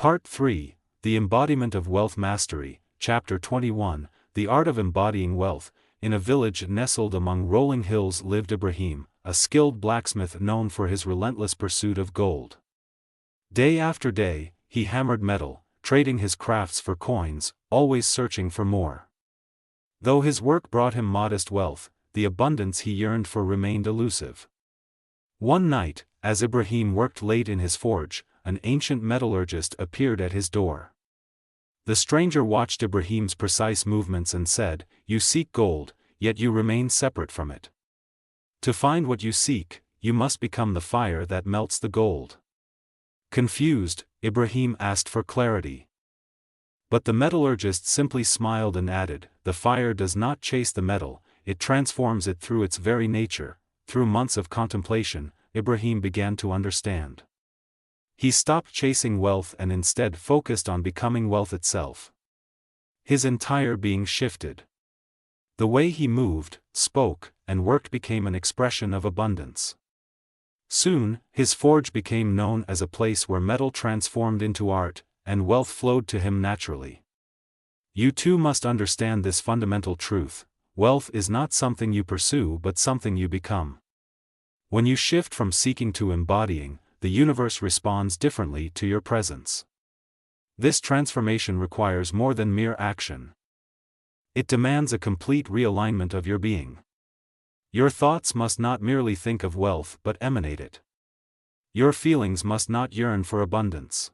Part 3, The Embodiment of Wealth Mastery, Chapter 21, The Art of Embodying Wealth. In a village nestled among rolling hills lived Ibrahim, a skilled blacksmith known for his relentless pursuit of gold. Day after day, he hammered metal, trading his crafts for coins, always searching for more. Though his work brought him modest wealth, the abundance he yearned for remained elusive. One night, as Ibrahim worked late in his forge, an ancient metallurgist appeared at his door. The stranger watched Ibrahim's precise movements and said, "You seek gold, yet you remain separate from it. To find what you seek, you must become the fire that melts the gold." Confused, Ibrahim asked for clarity. But the metallurgist simply smiled and added, "The fire does not chase the metal, it transforms it through its very nature." Through months of contemplation, Ibrahim began to understand. He stopped chasing wealth and instead focused on becoming wealth itself. His entire being shifted. The way he moved, spoke, and worked became an expression of abundance. Soon, his forge became known as a place where metal transformed into art, and wealth flowed to him naturally. You too must understand this fundamental truth: wealth is not something you pursue but something you become. When you shift from seeking to embodying, the universe responds differently to your presence. This transformation requires more than mere action. It demands a complete realignment of your being. Your thoughts must not merely think of wealth but emanate it. Your feelings must not yearn for abundance,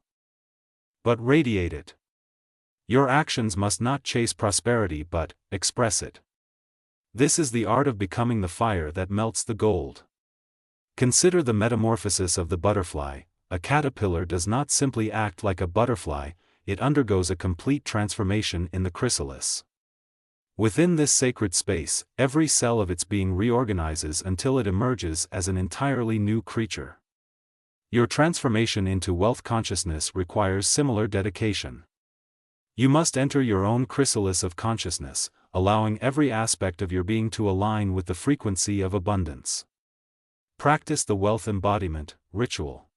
but radiate it. Your actions must not chase prosperity but express it. This is the art of becoming the fire that melts the gold. Consider the metamorphosis of the butterfly. A caterpillar does not simply act like a butterfly, it undergoes a complete transformation in the chrysalis. Within this sacred space, every cell of its being reorganizes until it emerges as an entirely new creature. Your transformation into wealth consciousness requires similar dedication. You must enter your own chrysalis of consciousness, allowing every aspect of your being to align with the frequency of abundance. Practice the wealth embodiment ritual.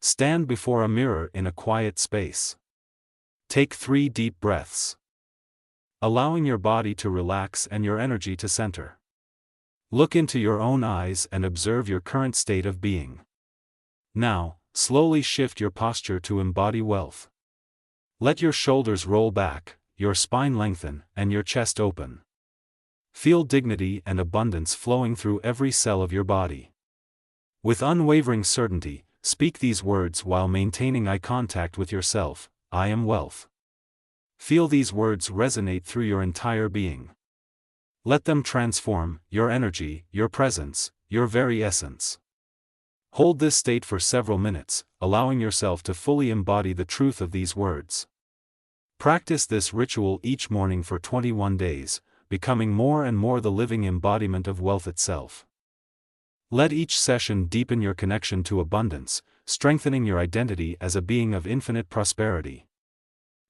Stand before a mirror in a quiet space. Take 3 deep breaths, allowing your body to relax and your energy to center. Look into your own eyes and observe your current state of being. Now, slowly shift your posture to embody wealth. Let your shoulders roll back, your spine lengthen, and your chest open. Feel dignity and abundance flowing through every cell of your body. With unwavering certainty, speak these words while maintaining eye contact with yourself: I am wealth. Feel these words resonate through your entire being. Let them transform your energy, your presence, your very essence. Hold this state for several minutes, allowing yourself to fully embody the truth of these words. Practice this ritual each morning for 21 days, becoming more and more the living embodiment of wealth itself. Let each session deepen your connection to abundance, strengthening your identity as a being of infinite prosperity.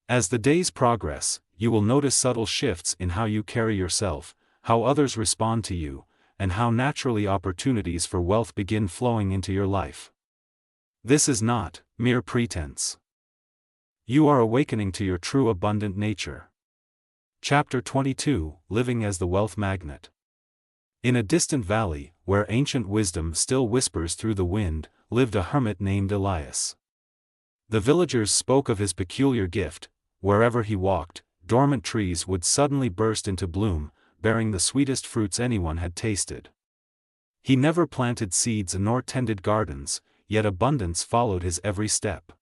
As the days progress, you will notice subtle shifts in how you carry yourself, how others respond to you, and how naturally opportunities for wealth begin flowing into your life. This is not mere pretense. You are awakening to your true abundant nature. Chapter 22, Living as the Wealth Magnet. In a distant valley, where ancient wisdom still whispers through the wind, lived a hermit named Elias. The villagers spoke of his peculiar gift: wherever he walked, dormant trees would suddenly burst into bloom, bearing the sweetest fruits anyone had tasted. He never planted seeds nor tended gardens, yet abundance followed his every step.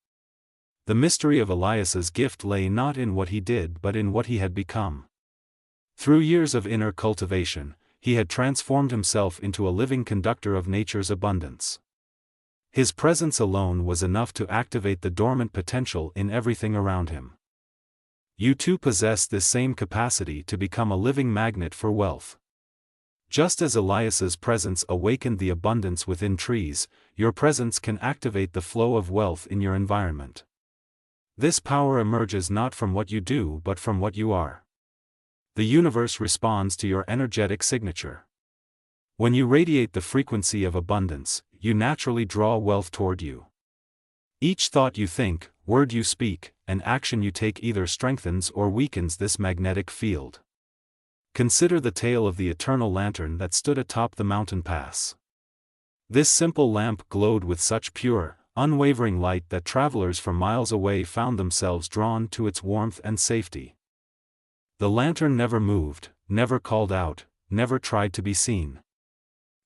The mystery of Elias's gift lay not in what he did but in what he had become. Through years of inner cultivation, he had transformed himself into a living conductor of nature's abundance. His presence alone was enough to activate the dormant potential in everything around him. You too possess this same capacity to become a living magnet for wealth. Just as Elias's presence awakened the abundance within trees, your presence can activate the flow of wealth in your environment. This power emerges not from what you do but from what you are. The universe responds to your energetic signature. When you radiate the frequency of abundance, you naturally draw wealth toward you. Each thought you think, word you speak, and action you take either strengthens or weakens this magnetic field. Consider the tale of the eternal lantern that stood atop the mountain pass. This simple lamp glowed with such pure, unwavering light that travelers from miles away found themselves drawn to its warmth and safety. The lantern never moved, never called out, never tried to be seen.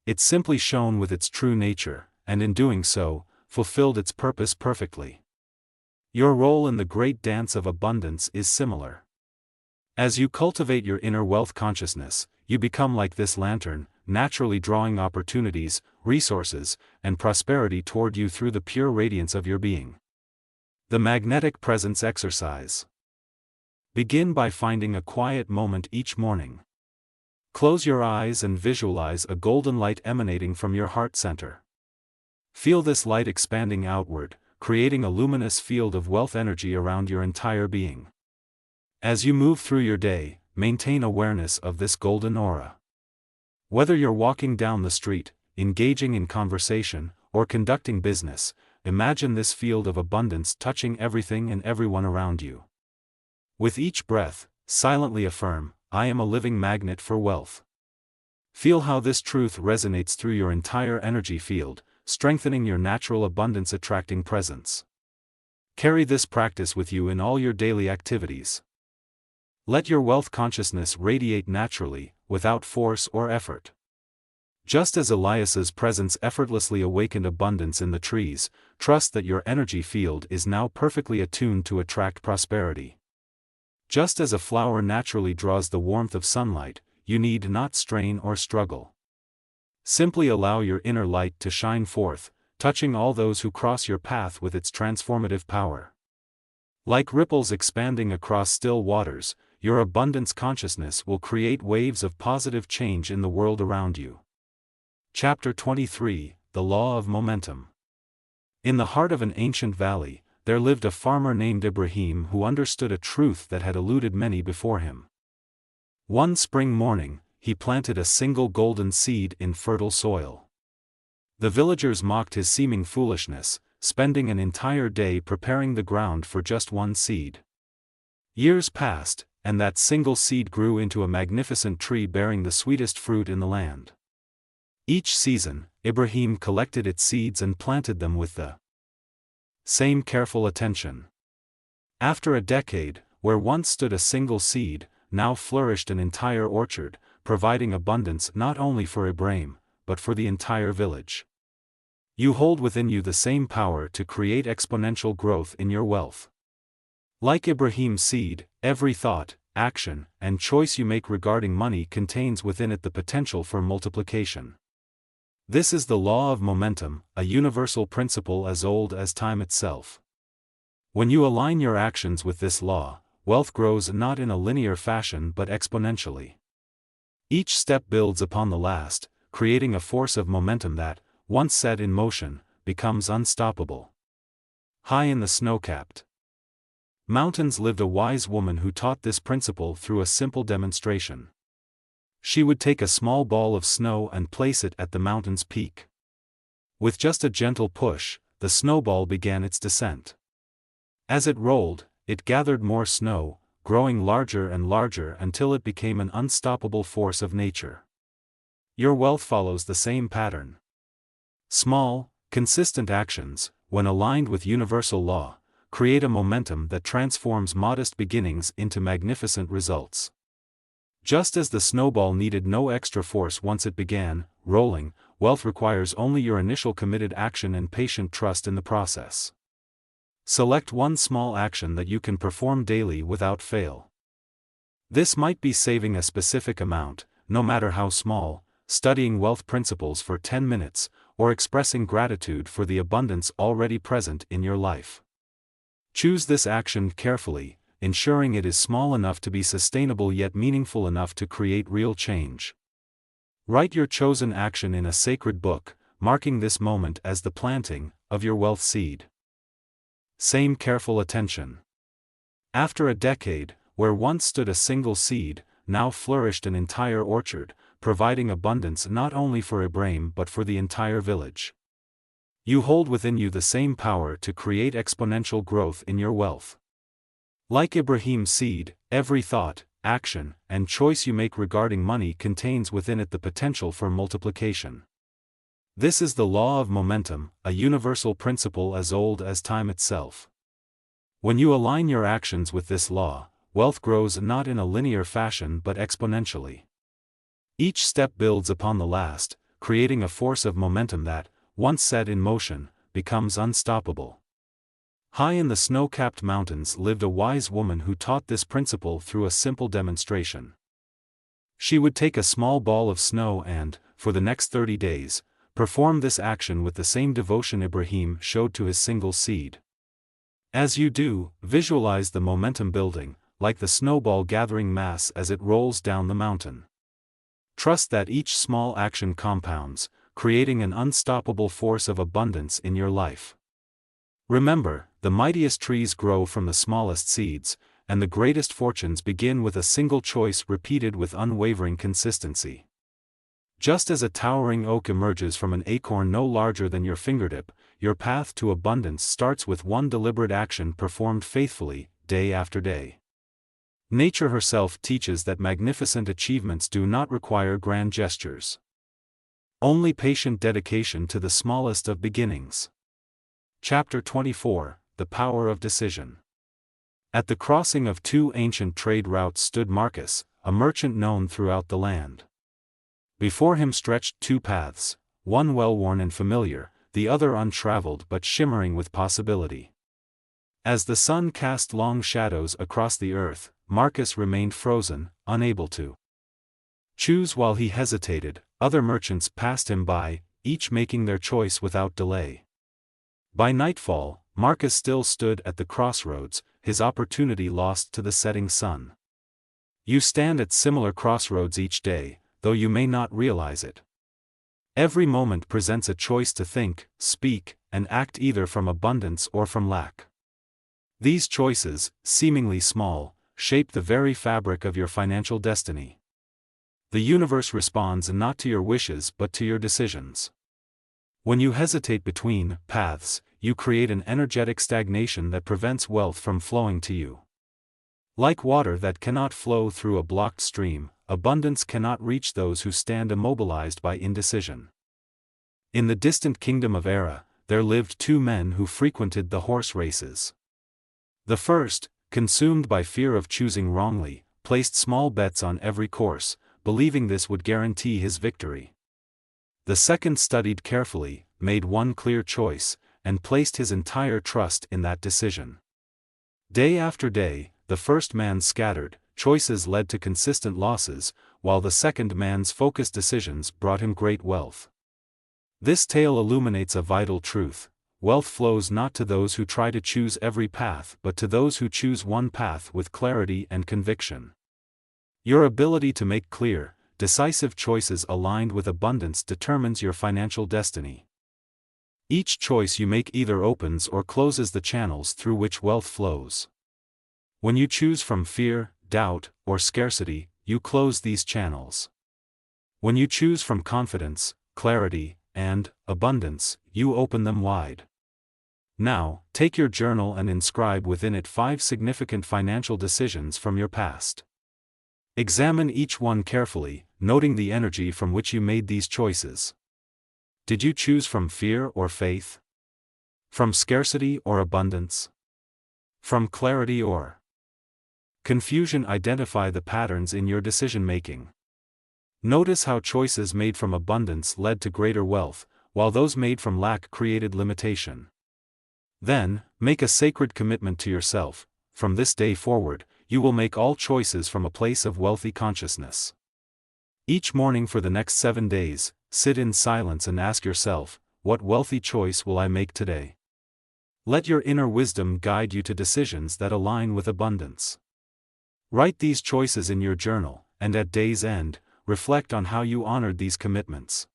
It simply shone with its true nature, and in doing so, fulfilled its purpose perfectly. Your role in the great dance of abundance is similar. As you cultivate your inner wealth consciousness, you become like this lantern, naturally drawing opportunities, resources, and prosperity toward you through the pure radiance of your being. The Magnetic Presence Exercise. Begin by finding a quiet moment each morning. Close your eyes and visualize a golden light emanating from your heart center. Feel this light expanding outward, creating a luminous field of wealth energy around your entire being. As you move through your day, maintain awareness of this golden aura. Whether you're walking down the street, engaging in conversation, or conducting business, imagine this field of abundance touching everything and everyone around you. With each breath, silently affirm, "I am a living magnet for wealth." Feel how this truth resonates through your entire energy field, strengthening your natural abundance attracting presence. Carry this practice with you in all your daily activities. Let your wealth consciousness radiate naturally, without force or effort. Just as Elias's presence effortlessly awakened abundance in the trees, trust that your energy field is now perfectly attuned to attract prosperity. Just as a flower naturally draws the warmth of sunlight, you need not strain or struggle. Simply allow your inner light to shine forth, touching all those who cross your path with its transformative power. Like ripples expanding across still waters, your abundance consciousness will create waves of positive change in the world around you. Chapter 23, The Law of Momentum. In the heart of an ancient valley, there lived a farmer named Ibrahim who understood a truth that had eluded many before him. One spring morning, he planted a single golden seed in fertile soil. The villagers mocked his seeming foolishness, spending an entire day preparing the ground for just one seed. Years passed, and that single seed grew into a magnificent tree bearing the sweetest fruit in the land. Each season, Ibrahim collected its seeds and planted them with the same careful attention. After a decade, where once stood a single seed, now flourished an entire orchard, providing abundance not only for Ibrahim, but for the entire village. You hold within you the same power to create exponential growth in your wealth. Like Ibrahim's seed, every thought, action, and choice you make regarding money contains within it the potential for multiplication. This is the law of momentum, a universal principle as old as time itself. When you align your actions with this law, wealth grows not in a linear fashion but exponentially. Each step builds upon the last, creating a force of momentum that, once set in motion, becomes unstoppable. High in the snow-capped mountains lived a wise woman who taught this principle through a simple demonstration. She would take a small ball of snow and place it at the mountain's peak. With just a gentle push, the snowball began its descent. As it rolled, it gathered more snow, growing larger and larger until it became an unstoppable force of nature. Your wealth follows the same pattern. Small, consistent actions, when aligned with universal law, create a momentum that transforms modest beginnings into magnificent results. Just as the snowball needed no extra force once it began rolling, wealth requires only your initial committed action and patient trust in the process. Select one small action that you can perform daily without fail. This might be saving a specific amount, no matter how small, studying wealth principles for 10 minutes, or expressing gratitude for the abundance already present in your life. Choose this action carefully, ensuring it is small enough to be sustainable yet meaningful enough to create real change. Write your chosen action in a sacred book, marking this moment as the planting of your wealth seed. Same careful attention. After a decade, where once stood a single seed, now flourished an entire orchard, providing abundance not only for Ibrahim but for the entire village. You hold within you the same power to create exponential growth in your wealth. Like Ibrahim's seed, every thought, action, and choice you make regarding money contains within it the potential for multiplication. This is the law of momentum, a universal principle as old as time itself. When you align your actions with this law, wealth grows not in a linear fashion but exponentially. Each step builds upon the last, creating a force of momentum that, once set in motion, becomes unstoppable. High in the snow-capped mountains lived a wise woman who taught this principle through a simple demonstration. She would take a small ball of snow and, for the next 30 days, perform this action with the same devotion Ibrahim showed to his single seed. As you do, visualize the momentum building, like the snowball gathering mass as it rolls down the mountain. Trust that each small action compounds, creating an unstoppable force of abundance in your life. Remember, the mightiest trees grow from the smallest seeds, and the greatest fortunes begin with a single choice repeated with unwavering consistency. Just as a towering oak emerges from an acorn no larger than your fingertip, your path to abundance starts with one deliberate action performed faithfully, day after day. Nature herself teaches that magnificent achievements do not require grand gestures. Only patient dedication to the smallest of beginnings. Chapter 24, The Power of Decision. At the crossing of two ancient trade routes stood Marcus, a merchant known throughout the land. Before him stretched two paths, one well-worn and familiar, the other untraveled but shimmering with possibility. As the sun cast long shadows across the earth, Marcus remained frozen, unable to choose. While he hesitated, other merchants passed him by, each making their choice without delay. By nightfall, Marcus still stood at the crossroads, his opportunity lost to the setting sun. You stand at similar crossroads each day, though you may not realize it. Every moment presents a choice to think, speak, and act either from abundance or from lack. These choices, seemingly small, shape the very fabric of your financial destiny. The universe responds not to your wishes but to your decisions. When you hesitate between paths, you create an energetic stagnation that prevents wealth from flowing to you. Like water that cannot flow through a blocked stream, abundance cannot reach those who stand immobilized by indecision. In the distant kingdom of Era, there lived two men who frequented the horse races. The first, consumed by fear of choosing wrongly, placed small bets on every course, believing this would guarantee his victory. The second studied carefully, made one clear choice, and placed his entire trust in that decision. Day after day, the first man's scattered choices led to consistent losses, while the second man's focused decisions brought him great wealth. This tale illuminates a vital truth: wealth flows not to those who try to choose every path but to those who choose one path with clarity and conviction. Your ability to make clear, decisive choices aligned with abundance determines your financial destiny. Each choice you make either opens or closes the channels through which wealth flows. When you choose from fear, doubt, or scarcity, you close these channels. When you choose from confidence, clarity, and abundance, you open them wide. Now, take your journal and inscribe within it 5 significant financial decisions from your past. Examine each one carefully, noting the energy from which you made these choices. Did you choose from fear or faith? From scarcity or abundance? From clarity or confusion? Identify the patterns in your decision-making. Notice how choices made from abundance led to greater wealth, while those made from lack created limitation. Then, make a sacred commitment to yourself: from this day forward, you will make all choices from a place of wealthy consciousness. Each morning for the next 7 days, sit in silence and ask yourself, what wealthy choice will I make today? Let your inner wisdom guide you to decisions that align with abundance. Write these choices in your journal, and at day's end, reflect on how you honored these commitments.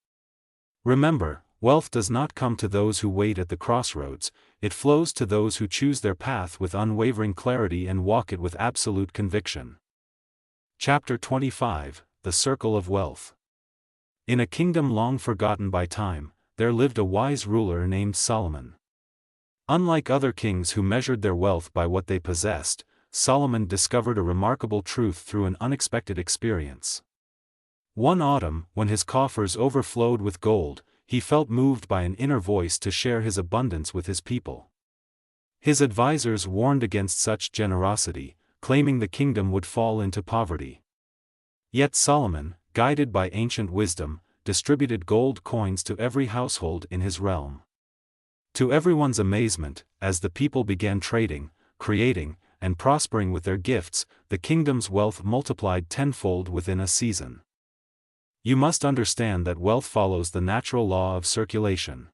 Remember, wealth does not come to those who wait at the crossroads, it flows to those who choose their path with unwavering clarity and walk it with absolute conviction. Chapter 25, The Circle of Wealth. In a kingdom long forgotten by time, there lived a wise ruler named Solomon. Unlike other kings who measured their wealth by what they possessed, Solomon discovered a remarkable truth through an unexpected experience. One autumn, when his coffers overflowed with gold, he felt moved by an inner voice to share his abundance with his people. His advisors warned against such generosity, claiming the kingdom would fall into poverty. Yet Solomon, guided by ancient wisdom, distributed gold coins to every household in his realm. To everyone's amazement, as the people began trading, creating, and prospering with their gifts, the kingdom's wealth multiplied tenfold within a season. You must understand that wealth follows the natural law of circulation.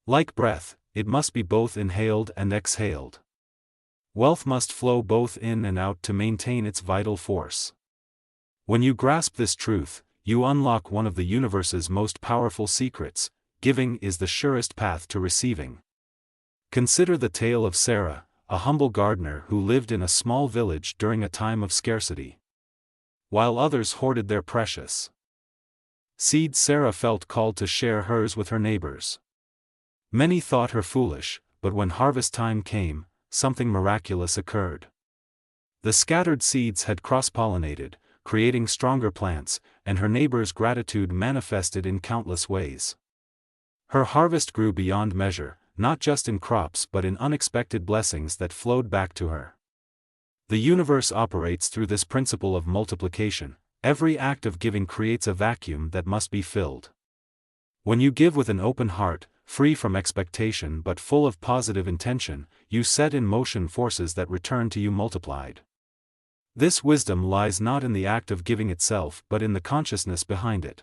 Like breath, it must be both inhaled and exhaled. Wealth must flow both in and out to maintain its vital force. When you grasp this truth, you unlock one of the universe's most powerful secrets: giving is the surest path to receiving. Consider the tale of Sarah, a humble gardener who lived in a small village during a time of scarcity. While others hoarded their precious seeds, Sarah felt called to share hers with her neighbors. Many thought her foolish, but when harvest time came, something miraculous occurred. The scattered seeds had cross-pollinated, creating stronger plants, and her neighbors' gratitude manifested in countless ways. Her harvest grew beyond measure, not just in crops but in unexpected blessings that flowed back to her. The universe operates through this principle of multiplication. Every act of giving creates a vacuum that must be filled. When you give with an open heart, free from expectation but full of positive intention, you set in motion forces that return to you multiplied. This wisdom lies not in the act of giving itself but in the consciousness behind it.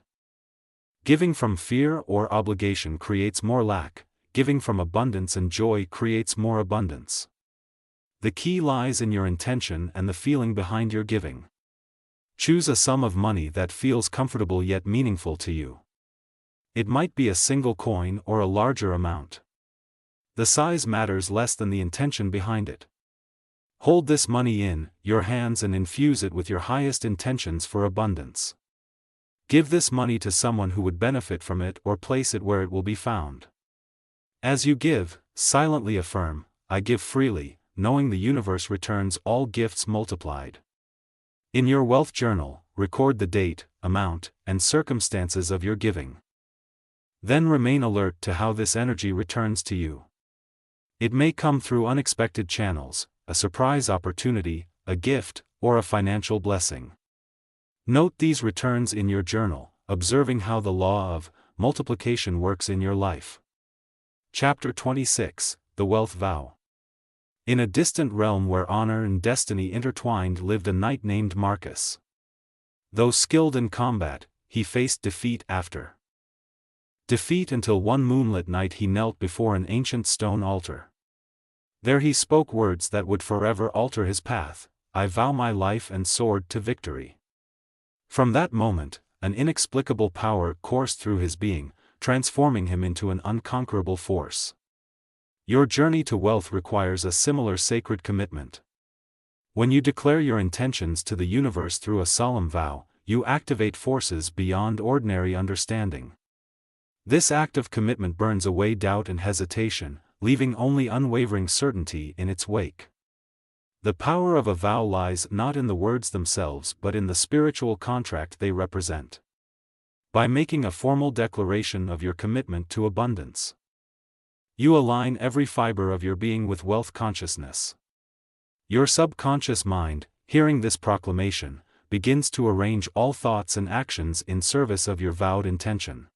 Giving from fear or obligation creates more lack, giving from abundance and joy creates more abundance. The key lies in your intention and the feeling behind your giving. Choose a sum of money that feels comfortable yet meaningful to you. It might be a single coin or a larger amount. The size matters less than the intention behind it. Hold this money in your hands and infuse it with your highest intentions for abundance. Give this money to someone who would benefit from it or place it where it will be found. As you give, silently affirm, "I give freely," knowing the universe returns all gifts multiplied. In your wealth journal, record the date, amount, and circumstances of your giving. Then remain alert to how this energy returns to you. It may come through unexpected channels, a surprise opportunity, a gift, or a financial blessing. Note these returns in your journal, observing how the law of multiplication works in your life. Chapter 26, The Wealth Vow. In a distant realm where honor and destiny intertwined lived a knight named Marcus. Though skilled in combat, he faced defeat after defeat until one moonlit night he knelt before an ancient stone altar. There he spoke words that would forever alter his path: "I vow my life and sword to victory." From that moment, an inexplicable power coursed through his being, transforming him into an unconquerable force. Your journey to wealth requires a similar sacred commitment. When you declare your intentions to the universe through a solemn vow, you activate forces beyond ordinary understanding. This act of commitment burns away doubt and hesitation, leaving only unwavering certainty in its wake. The power of a vow lies not in the words themselves but in the spiritual contract they represent. By making a formal declaration of your commitment to abundance, you align every fiber of your being with wealth consciousness. Your subconscious mind, hearing this proclamation, begins to arrange all thoughts and actions in service of your vowed intention.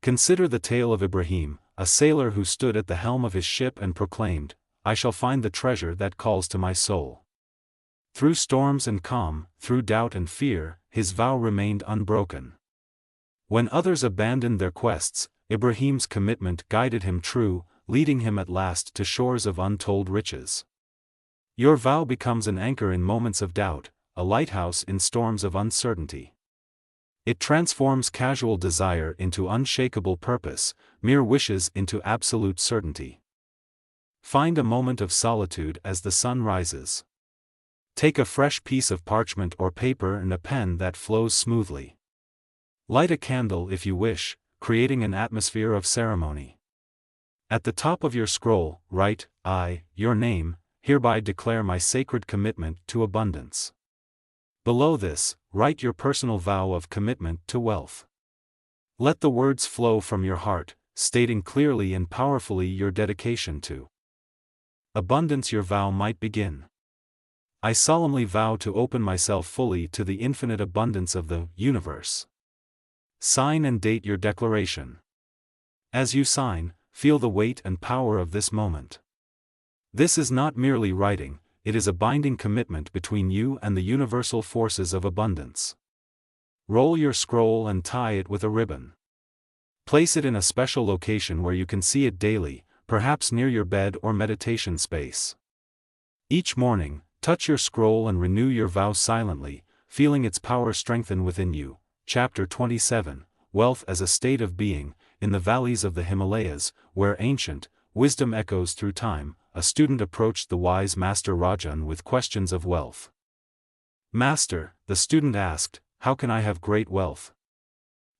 Consider the tale of Ibrahim, a sailor who stood at the helm of his ship and proclaimed, "I shall find the treasure that calls to my soul." Through storms and calm, through doubt and fear, his vow remained unbroken. When others abandoned their quests, Ibrahim's commitment guided him true, leading him at last to shores of untold riches. Your vow becomes an anchor in moments of doubt, a lighthouse in storms of uncertainty. It transforms casual desire into unshakable purpose, mere wishes into absolute certainty. Find a moment of solitude as the sun rises. Take a fresh piece of parchment or paper and a pen that flows smoothly. Light a candle if you wish, creating an atmosphere of ceremony. At the top of your scroll, write, "I, your name, hereby declare my sacred commitment to abundance." Below this, write your personal vow of commitment to wealth. Let the words flow from your heart, stating clearly and powerfully your dedication to abundance. Your vow might begin. I solemnly vow to open myself fully to the infinite abundance of the universe. Sign and date your declaration. As you sign, feel the weight and power of this moment. This is not merely writing, it is a binding commitment between you and the universal forces of abundance. Roll your scroll and tie it with a ribbon. Place it in a special location where you can see it daily, perhaps near your bed or meditation space. Each morning, touch your scroll and renew your vow silently, feeling its power strengthen within you. Chapter 27, Wealth as a State of Being. In the valleys of the Himalayas, where ancient wisdom echoes through time, a student approached the wise master Rajan with questions of wealth. "Master," the student asked, "how can I have great wealth?"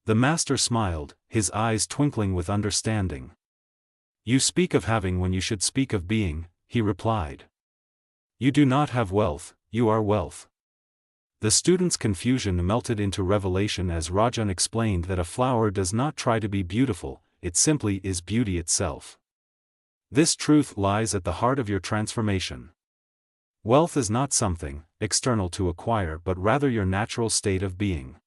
The master smiled, his eyes twinkling with understanding. "You speak of having when you should speak of being," he replied. "You do not have wealth, you are wealth." The student's confusion melted into revelation as Rajan explained that a flower does not try to be beautiful, it simply is beauty itself. This truth lies at the heart of your transformation. Wealth is not something external to acquire but rather your natural state of being.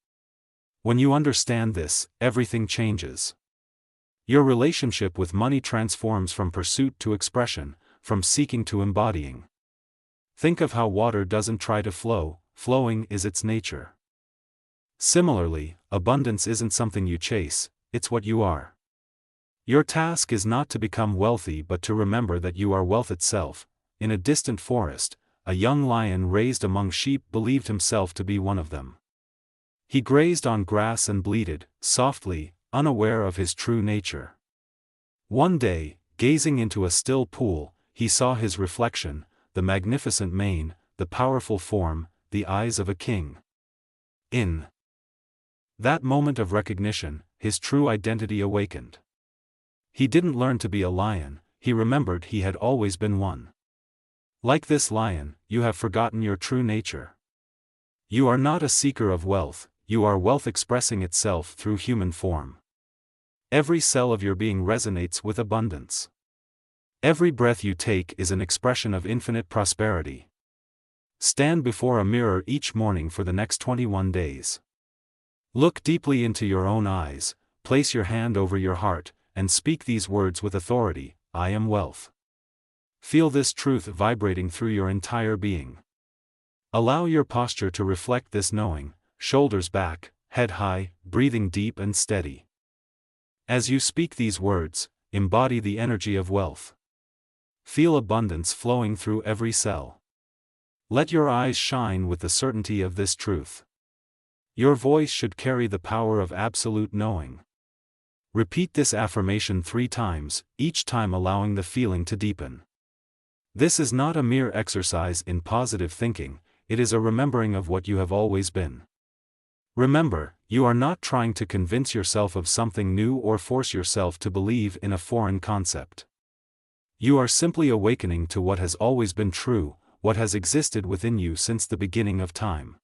When you understand this, everything changes. Your relationship with money transforms from pursuit to expression, from seeking to embodying. Think of how water doesn't try to flow, flowing is its nature. Similarly, abundance isn't something you chase, it's what you are. Your task is not to become wealthy but to remember that you are wealth itself. In a distant forest, a young lion raised among sheep believed himself to be one of them. He grazed on grass and bleated, softly, unaware of his true nature. One day, gazing into a still pool, he saw his reflection, the magnificent mane, the powerful form, the eyes of a king. In that moment of recognition, his true identity awakened. He didn't learn to be a lion, he remembered he had always been one. Like this lion, you have forgotten your true nature. You are not a seeker of wealth, you are wealth expressing itself through human form. Every cell of your being resonates with abundance. Every breath you take is an expression of infinite prosperity. Stand before a mirror each morning for the next 21 days. Look deeply into your own eyes, place your hand over your heart, and speak these words with authority: I am wealth. Feel this truth vibrating through your entire being. Allow your posture to reflect this knowing, shoulders back, head high, breathing deep and steady. As you speak these words, embody the energy of wealth. Feel abundance flowing through every cell. Let your eyes shine with the certainty of this truth. Your voice should carry the power of absolute knowing. Repeat this affirmation 3 times, each time allowing the feeling to deepen. This is not a mere exercise in positive thinking, it is a remembering of what you have always been. Remember, you are not trying to convince yourself of something new or force yourself to believe in a foreign concept. You are simply awakening to what has always been true, what has existed within you since the beginning of time.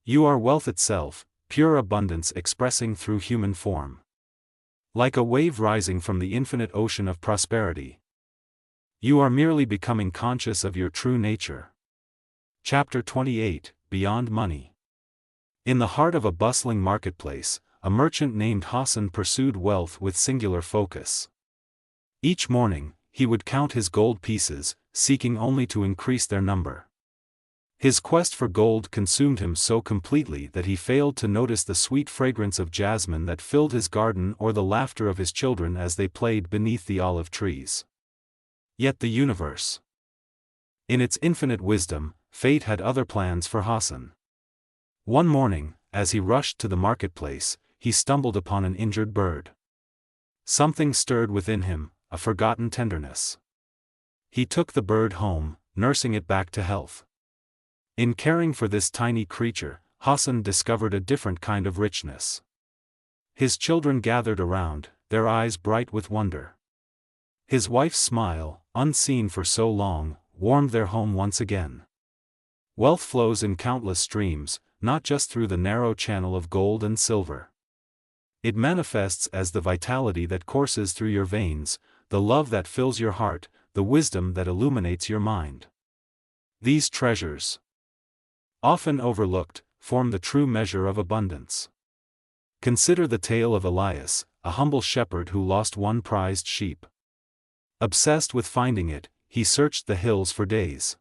You are wealth itself, pure abundance expressing through human form. Like a wave rising from the infinite ocean of prosperity. You are merely becoming conscious of your true nature. Chapter 28, Beyond Money. In the heart of a bustling marketplace, a merchant named Hassan pursued wealth with singular focus. Each morning, he would count his gold pieces, seeking only to increase their number. His quest for gold consumed him so completely that he failed to notice the sweet fragrance of jasmine that filled his garden or the laughter of his children as they played beneath the olive trees. Yet the universe, in its infinite wisdom, fate had other plans for Hassan. One morning, as he rushed to the marketplace, he stumbled upon an injured bird. Something stirred within him, a forgotten tenderness. He took the bird home, nursing it back to health. In caring for this tiny creature, Hassan discovered a different kind of richness. His children gathered around, their eyes bright with wonder. His wife's smile, unseen for so long, warmed their home once again. Wealth flows in countless streams, not just through the narrow channel of gold and silver. It manifests as the vitality that courses through your veins, the love that fills your heart, the wisdom that illuminates your mind. These treasures, often overlooked, form the true measure of abundance. Consider the tale of Elias, a humble shepherd who lost one prized sheep. Obsessed with finding it, he searched the hills for days.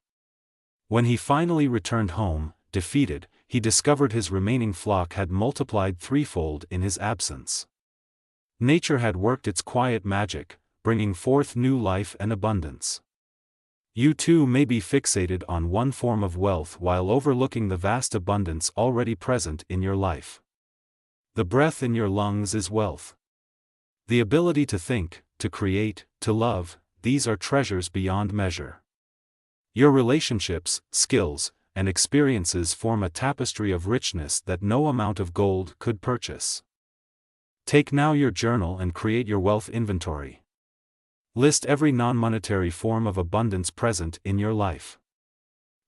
When he finally returned home, defeated, he discovered his remaining flock had multiplied threefold in his absence. Nature had worked its quiet magic, bringing forth new life and abundance. You too may be fixated on one form of wealth while overlooking the vast abundance already present in your life. The breath in your lungs is wealth. The ability to think, to create, to love, these are treasures beyond measure. Your relationships, skills, and experiences form a tapestry of richness that no amount of gold could purchase. Take now your journal and create your wealth inventory. List every non-monetary form of abundance present in your life.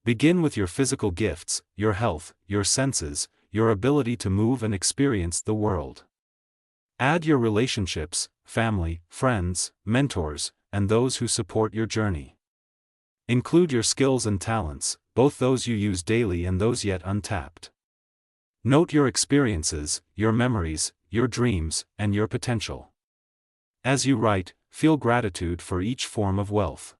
Begin with your physical gifts, your health, your senses, your ability to move and experience the world. Add your relationships, family, friends, mentors, and those who support your journey. Include your skills and talents, both those you use daily and those yet untapped. Note your experiences, your memories, your dreams, and your potential. As you write, feel gratitude for each form of wealth.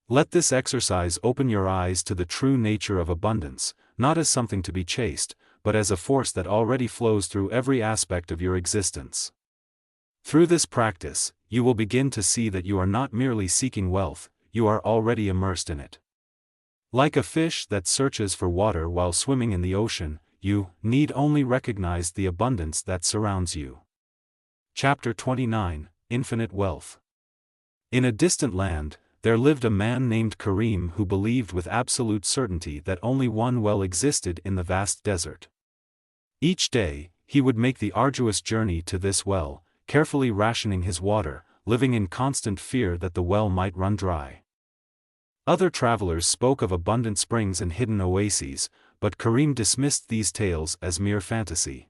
Let this exercise open your eyes to the true nature of abundance, not as something to be chased, but as a force that already flows through every aspect of your existence. Through this practice, you will begin to see that you are not merely seeking wealth, you are already immersed in it. Like a fish that searches for water while swimming in the ocean, you need only recognize the abundance that surrounds you. Chapter 29, Infinite Wealth. In a distant land, there lived a man named Karim who believed with absolute certainty that only one well existed in the vast desert. Each day, he would make the arduous journey to this well, carefully rationing his water, living in constant fear that the well might run dry. Other travelers spoke of abundant springs and hidden oases, but Karim dismissed these tales as mere fantasy.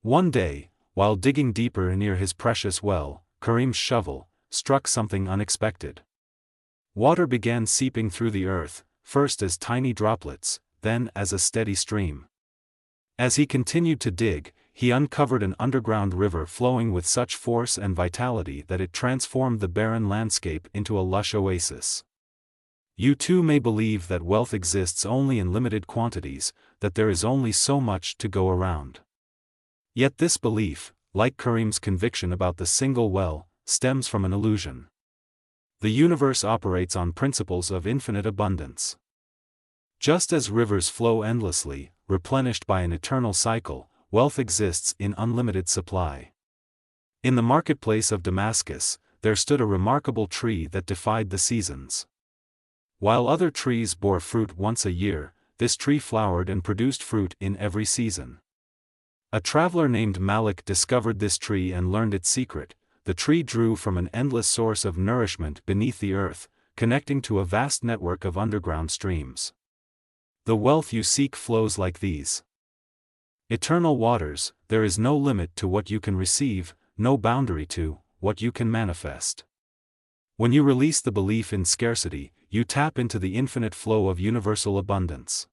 One day, while digging deeper near his precious well, Karim's shovel struck something unexpected. Water began seeping through the earth, first as tiny droplets, then as a steady stream. As he continued to dig, he uncovered an underground river flowing with such force and vitality that it transformed the barren landscape into a lush oasis. You too may believe that wealth exists only in limited quantities, that there is only so much to go around. Yet this belief, like Karim's conviction about the single well, stems from an illusion. The universe operates on principles of infinite abundance. Just as rivers flow endlessly, replenished by an eternal cycle, wealth exists in unlimited supply. In the marketplace of Damascus, there stood a remarkable tree that defied the seasons. While other trees bore fruit once a year, this tree flowered and produced fruit in every season. A traveler named Malik discovered this tree and learned its secret. The tree drew from an endless source of nourishment beneath the earth, connecting to a vast network of underground streams. The wealth you seek flows like these eternal waters. There is no limit to what you can receive, no boundary to what you can manifest. When you release the belief in scarcity, you tap into the infinite flow of universal abundance.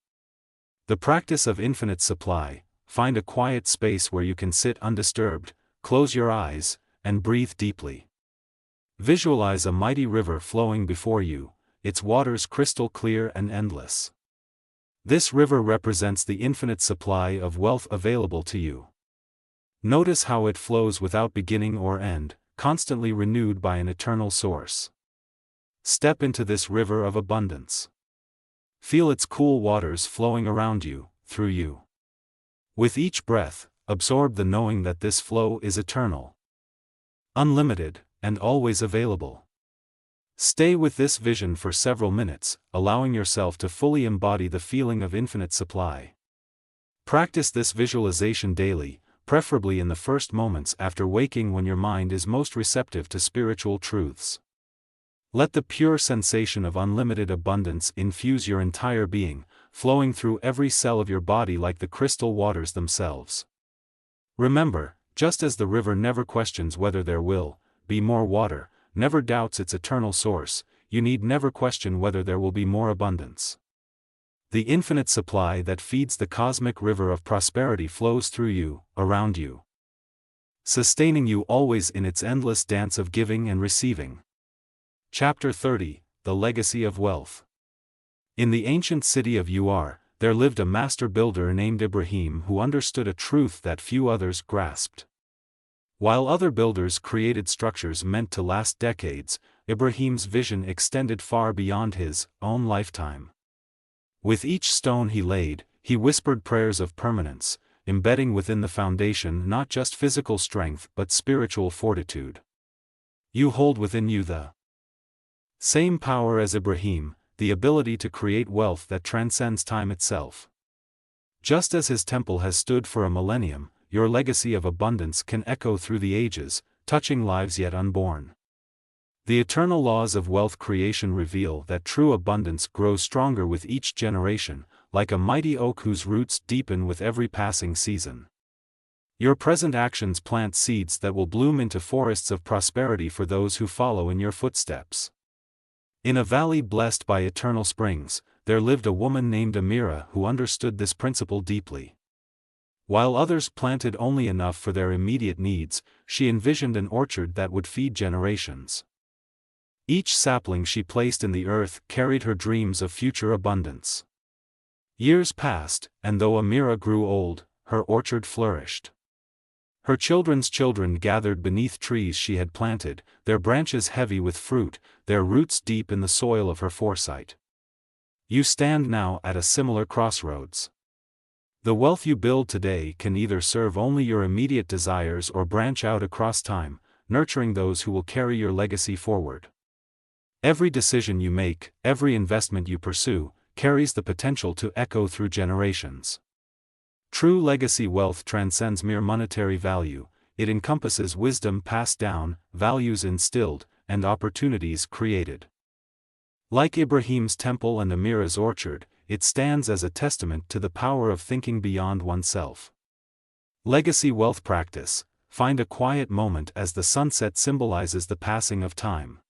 The practice of infinite supply. Find a quiet space where you can sit undisturbed, close your eyes, and breathe deeply. Visualize a mighty river flowing before you, its waters crystal clear and endless. This river represents the infinite supply of wealth available to you. Notice how it flows without beginning or end, constantly renewed by an eternal source. Step into this river of abundance. Feel its cool waters flowing around you, through you. With each breath, absorb the knowing that this flow is eternal, unlimited, and always available. Stay with this vision for several minutes, allowing yourself to fully embody the feeling of infinite supply. Practice this visualization daily, preferably in the first moments after waking when your mind is most receptive to spiritual truths. Let the pure sensation of unlimited abundance infuse your entire being, flowing through every cell of your body like the crystal waters themselves. Remember, just as the river never questions whether there will be more water, never doubts its eternal source, you need never question whether there will be more abundance. The infinite supply that feeds the cosmic river of prosperity flows through you, around you, sustaining you always in its endless dance of giving and receiving. Chapter 30, The Legacy of Wealth. In the ancient city of Ur, there lived a master builder named Ibrahim who understood a truth that few others grasped. While other builders created structures meant to last decades, Ibrahim's vision extended far beyond his own lifetime. With each stone he laid, he whispered prayers of permanence, embedding within the foundation not just physical strength but spiritual fortitude. You hold within you the same power as Ibrahim, the ability to create wealth that transcends time itself. Just as his temple has stood for a millennium, your legacy of abundance can echo through the ages, touching lives yet unborn. The eternal laws of wealth creation reveal that true abundance grows stronger with each generation, like a mighty oak whose roots deepen with every passing season. Your present actions plant seeds that will bloom into forests of prosperity for those who follow in your footsteps. In a valley blessed by eternal springs, there lived a woman named Amira who understood this principle deeply. While others planted only enough for their immediate needs, she envisioned an orchard that would feed generations. Each sapling she placed in the earth carried her dreams of future abundance. Years passed, and though Amira grew old, her orchard flourished. Her children's children gathered beneath trees she had planted, their branches heavy with fruit, their roots deep in the soil of her foresight. You stand now at a similar crossroads. The wealth you build today can either serve only your immediate desires or branch out across time, nurturing those who will carry your legacy forward. Every decision you make, every investment you pursue, carries the potential to echo through generations. True legacy wealth transcends mere monetary value, it encompasses wisdom passed down, values instilled, and opportunities created. Like Ibrahim's temple and Amira's orchard, it stands as a testament to the power of thinking beyond oneself. Legacy wealth practice: find a quiet moment as the sunset symbolizes the passing of time.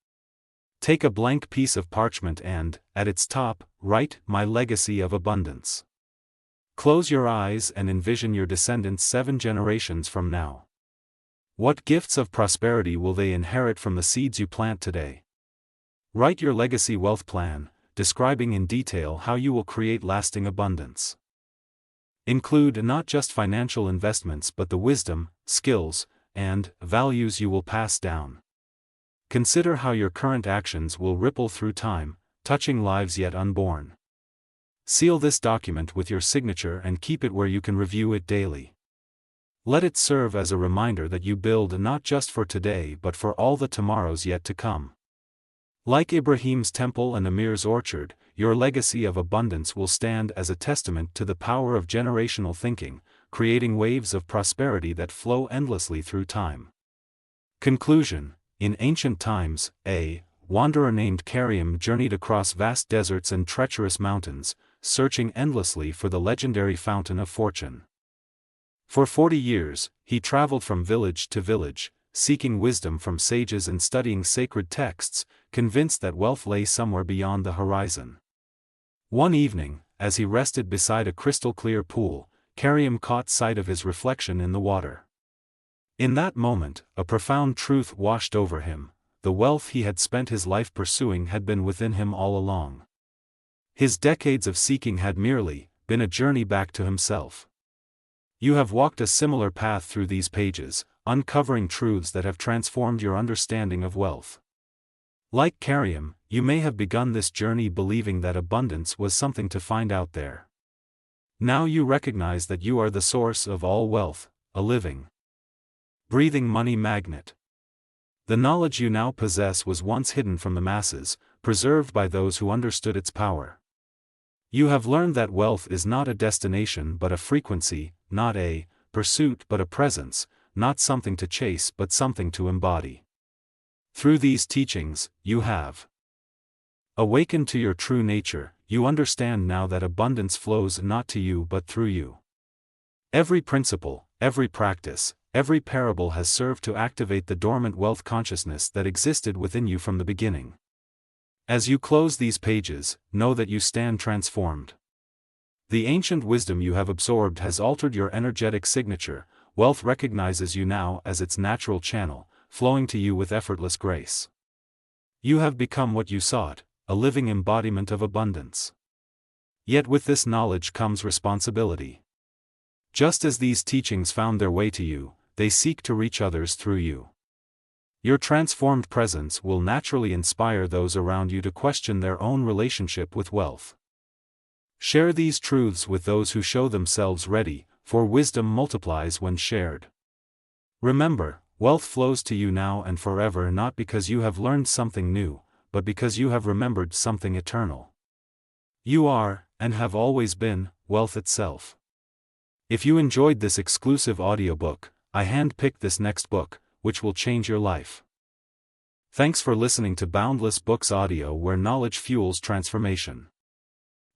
Take a blank piece of parchment and, at its top, write, "My legacy of abundance." Close your eyes and envision your descendants 7 generations from now. What gifts of prosperity will they inherit from the seeds you plant today? Write your legacy wealth plan, describing in detail how you will create lasting abundance. Include not just financial investments but the wisdom, skills, and values you will pass down. Consider how your current actions will ripple through time, touching lives yet unborn. Seal this document with your signature and keep it where you can review it daily. Let it serve as a reminder that you build not just for today but for all the tomorrows yet to come. Like Ibrahim's temple and Amir's orchard, your legacy of abundance will stand as a testament to the power of generational thinking, creating waves of prosperity that flow endlessly through time. Conclusion: in ancient times, a wanderer named Karim journeyed across vast deserts and treacherous mountains, searching endlessly for the legendary fountain of fortune. For 40 years, he traveled from village to village, seeking wisdom from sages and studying sacred texts, convinced that wealth lay somewhere beyond the horizon. One evening, as he rested beside a crystal-clear pool, Karim caught sight of his reflection in the water. In that moment, a profound truth washed over him: the wealth he had spent his life pursuing had been within him all along. His decades of seeking had merely been a journey back to himself. You have walked a similar path through these pages, uncovering truths that have transformed your understanding of wealth. Like Karim, you may have begun this journey believing that abundance was something to find out there. Now you recognize that you are the source of all wealth, a living, breathing money magnet. The knowledge you now possess was once hidden from the masses, preserved by those who understood its power. You have learned that wealth is not a destination but a frequency, not a pursuit but a presence, not something to chase but something to embody. Through these teachings, you have awakened to your true nature. You understand now that abundance flows not to you but through you. Every principle, every practice, every parable has served to activate the dormant wealth consciousness that existed within you from the beginning. As you close these pages, know that you stand transformed. The ancient wisdom you have absorbed has altered your energetic signature. Wealth recognizes you now as its natural channel, flowing to you with effortless grace. You have become what you sought, a living embodiment of abundance. Yet with this knowledge comes responsibility. Just as these teachings found their way to you, they seek to reach others through you. Your transformed presence will naturally inspire those around you to question their own relationship with wealth. Share these truths with those who show themselves ready, for wisdom multiplies when shared. Remember, wealth flows to you now and forever not because you have learned something new, but because you have remembered something eternal. You are, and have always been, wealth itself. If you enjoyed this exclusive audiobook, I hand-picked this next book, which will change your life. Thanks for listening to Boundless Books Audio, where knowledge fuels transformation.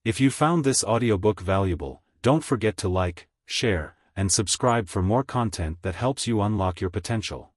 If you found this audiobook valuable, don't forget to like, share, and subscribe for more content that helps you unlock your potential.